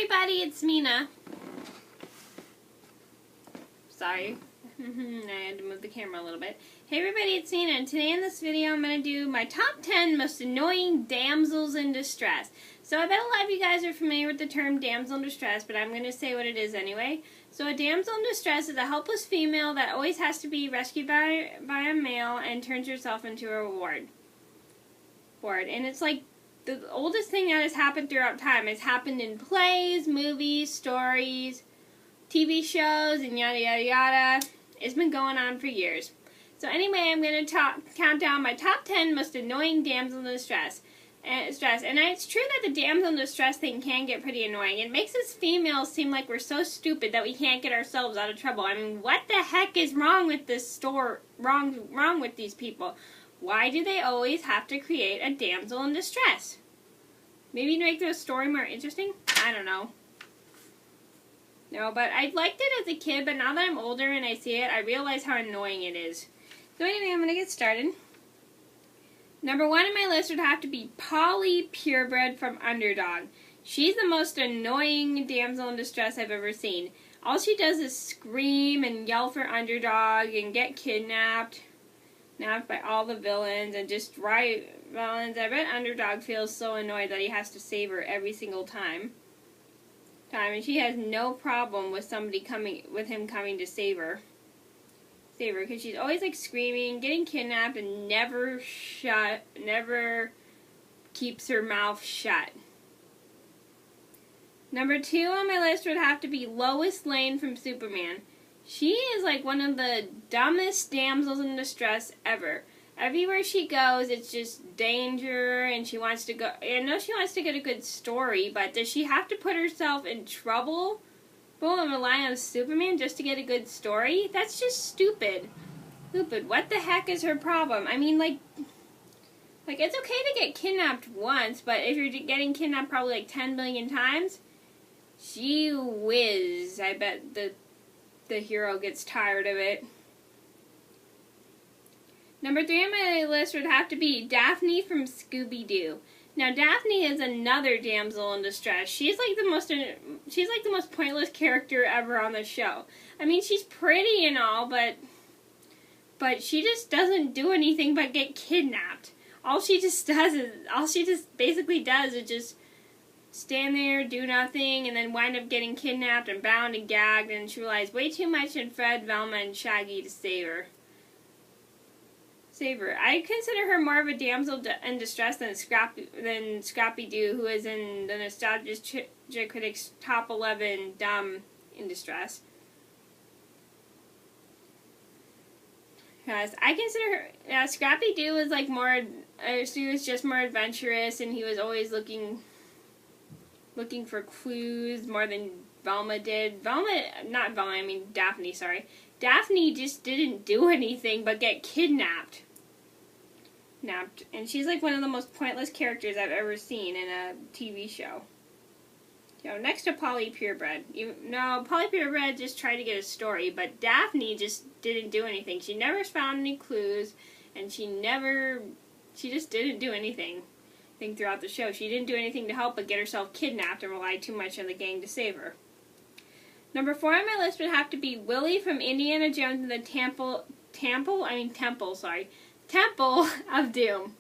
everybody, it's Mina. Sorry, I had to move the camera a little bit. Hey everybody, it's Mina, and today in this video I'm going to do my top 10 most annoying damsels in distress. So I bet a lot of you guys are familiar with the term damsel in distress, but I'm going to say what it is anyway. So a damsel in distress is a helpless female that always has to be rescued by a male and turns herself into a reward. And it's like the oldest thing that has happened throughout time. It's happened in plays, movies, stories, TV shows, and yada yada yada. It's been going on for years. So anyway, I'm going to count down my top 10 most annoying damsel in distress. And it's true that the damsel in distress thing can get pretty annoying. It makes us females seem like we're so stupid that we can't get ourselves out of trouble. I mean, what the heck is wrong with this wrong with these people? Why do they always have to create a damsel in distress? Maybe to make the story more interesting? I don't know. No, but I liked it as a kid, but now that I'm older and I see it, I realize how annoying it is. So anyway, I'm going to get started. Number 1 on my list would have to be Polly Purebred from Underdog. She's the most annoying damsel in distress I've ever seen. All she does is scream and yell for Underdog and get kidnapped by all the villains and just drive villains. I bet Underdog feels so annoyed that he has to save her every single time. And she has no problem with him coming to save her. Because she's always like screaming, getting kidnapped, and never keeps her mouth shut. Number 2 on my list would have to be Lois Lane from Superman. She is like one of the dumbest damsels in distress ever. Everywhere she goes, it's just danger, and she wants to go. I know she wants to get a good story, but does she have to put herself in trouble and rely on Superman just to get a good story? That's just stupid. What the heck is her problem? I mean, like it's okay to get kidnapped once, but if you're getting kidnapped probably like 10 billion times, gee whiz, I bet the hero gets tired of it. Number 3 on my list would have to be Daphne from Scrappy Doo. Now Daphne is another damsel in distress. She's like the most pointless character ever on the show. I mean, she's pretty and all, but she just doesn't do anything but get kidnapped. All she basically does is just stand there, do nothing, and then wind up getting kidnapped and bound and gagged, and she relies way too much on Fred, Velma, and Shaggy to save her. I consider her more of a damsel in distress than Scrappy Doo, who is in the Nostalgia Critics Top 11 Dumb in Distress. Yes, I consider her. Scrappy Doo was like more. She was just more adventurous, and he was always looking for clues more than Velma did. Daphne. Sorry. Daphne just didn't do anything but get kidnapped. And she's like one of the most pointless characters I've ever seen in a TV show. Next to Polly Purebred. Polly Purebred just tried to get a story, but Daphne just didn't do anything. She never found any clues, and she just didn't do anything throughout the show. She didn't do anything to help but get herself kidnapped and rely too much on the gang to save her. Number 4 on my list would have to be Willie from Indiana Jones and the Temple of Doom.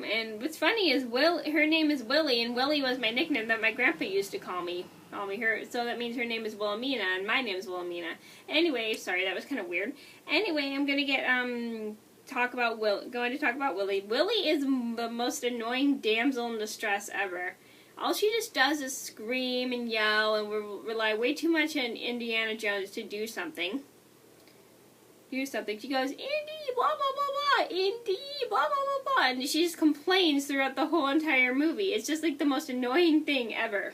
And what's funny is her name is Willie, and Willie was my nickname that my grandpa used to call me. So that means her name is Wilhelmina, and my name is Wilhelmina. Anyway, sorry, that was kind of weird. Anyway, I'm going to talk about Willie. Willie is the most annoying damsel in distress ever. All she just does is scream and yell and rely way too much on Indiana Jones to do something. She goes, Indy, blah, blah, blah, blah, Indy, blah, blah, blah, blah. And she just complains throughout the whole entire movie. It's just like the most annoying thing ever.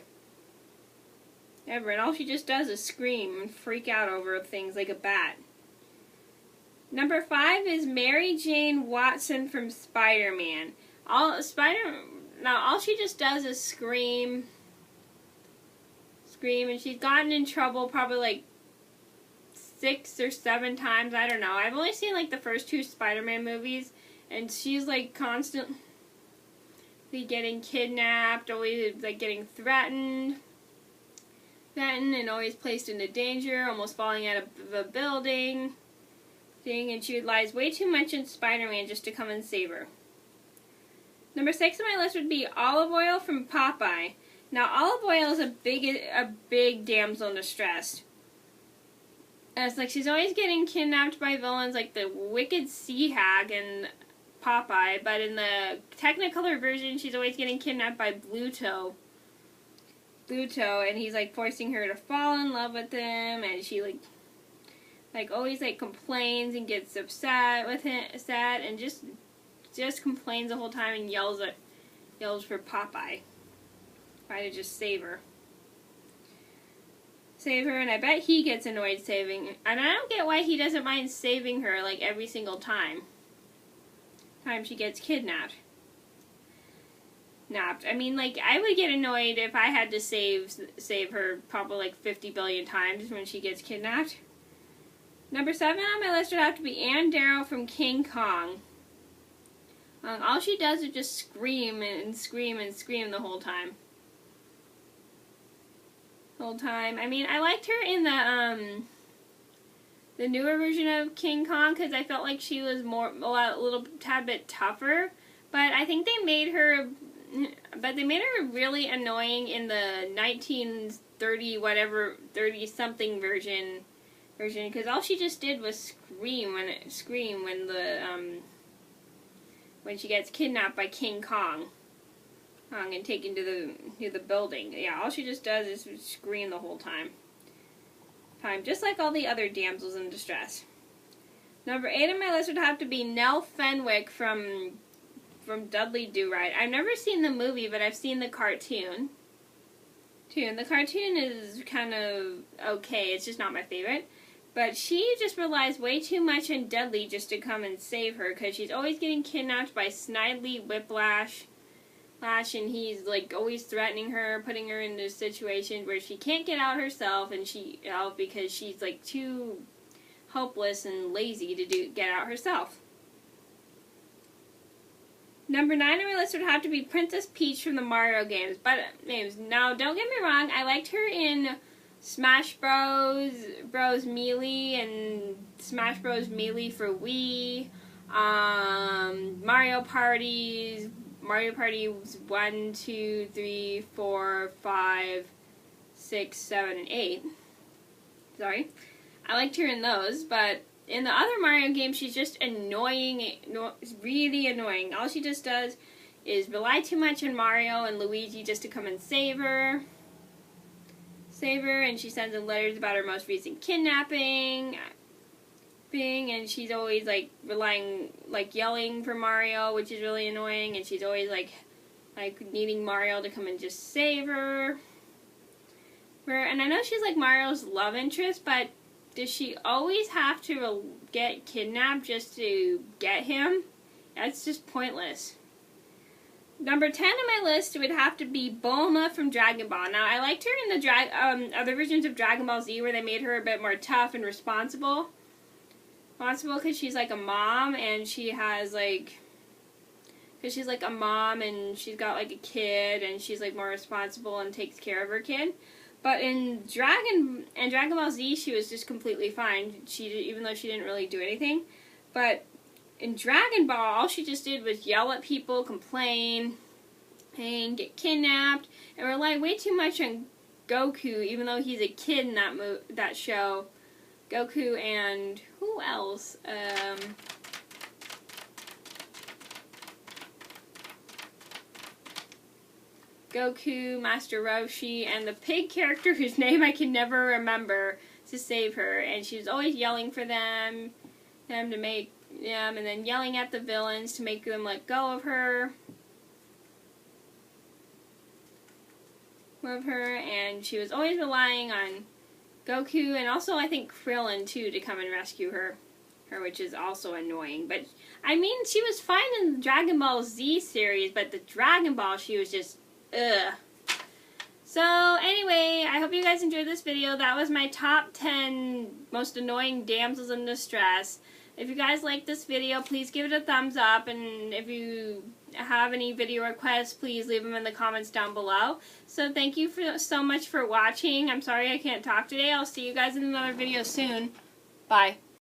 And all she just does is scream and freak out over things like a bat. Number 5 is Mary Jane Watson from SpiderMan. All she just does is scream, and she's gotten in trouble probably like 6 or 7 times. I don't know. I've only seen like the first 2 Spider-Man movies, and she's like constant. getting kidnapped, always like getting threatened and always placed into danger, almost falling out of a building thing, and she relies way too much on SpiderMan just to come and save her. Number 6 on my list would be Olive Oil from Popeye. Now, Olive Oil is a big damsel in distress. And it's like she's always getting kidnapped by villains like the Wicked Sea Hag and Popeye, but in the Technicolor version, she's always getting kidnapped by Bluto, and he's like forcing her to fall in love with him, and she like always like complains and gets upset with him, and just complains the whole time and yells for Popeye, trying to just save her, and I bet he gets annoyed saving, and I don't get why he doesn't mind saving her like every single time she gets kidnapped. I mean, like, I would get annoyed if I had to save her probably like 50 billion times when she gets kidnapped. Number 7 on my list would have to be Ann Darrow from King Kong. All she does is just scream and scream and scream the whole time. I mean, I liked her in the newer version of King Kong because I felt like she was a little tad bit tougher. But I think they made her really annoying in the 30 something version because all she just did was scream when she gets kidnapped by King Kong and taken to the building. Yeah, all she just does is scream the whole time, just like all the other damsels in distress. Number 8 on my list would have to be Nell Fenwick from Dudley Do-Right. I've never seen the movie, but I've seen the cartoon. The cartoon is kind of okay. It's just not my favorite. But she just relies way too much on Dudley just to come and save her, because she's always getting kidnapped by Snidely Whiplash, and he's like always threatening her, putting her into a situation where she can't get out herself, and because she's like too hopeless and lazy to get out herself. Number 9 on my list would have to be Princess Peach from the Mario games. Now, don't get me wrong, I liked her in Smash Bros. Melee and Smash Bros. Melee for Wii, Mario Party 1, 2, 3, 4, 5, 6, 7, and 8. Sorry. I liked her in those, but in the other Mario games, she's just annoying, really annoying. All she just does is rely too much on Mario and Luigi just to come and save her, and she sends them letters about her most recent kidnapping, and she's always like yelling for Mario, which is really annoying, and she's always like needing Mario to come and just save her. And I know she's like Mario's love interest, but does she always have to get kidnapped just to get him? That's just pointless. Number 10 on my list would have to be Bouma from Dragon Ball. Now, I liked her in the other versions of Dragon Ball Z where they made her a bit more tough and responsible. Because she's like a mom, and she has like... Because she's like a mom, and she's got like a kid, and she's like more responsible and takes care of her kid. But in Dragon Ball Z, she was just completely fine. Even though she didn't really do anything. But in Dragon Ball, all she just did was yell at people, complain, and get kidnapped, and rely way too much on Goku, even though he's a kid in that show. Goku and who else? Goku, Master Roshi, and the pig character whose name I can never remember to save her. And she was always yelling for them to make and then yelling at the villains to make them let go of her. And she was always relying on Goku, and also I think Krillin too, to come and rescue her, which is also annoying. But I mean, she was fine in the Dragon Ball Z series, but the Dragon Ball, she was just ugh. So anyway, I hope you guys enjoyed this video. That was my top 10 most annoying damsels in distress. If you guys like this video, please give it a thumbs up, and if you have any video requests, please leave them in the comments down below. So thank you so much for watching. I'm sorry I can't talk today. I'll see you guys in another video soon. Bye.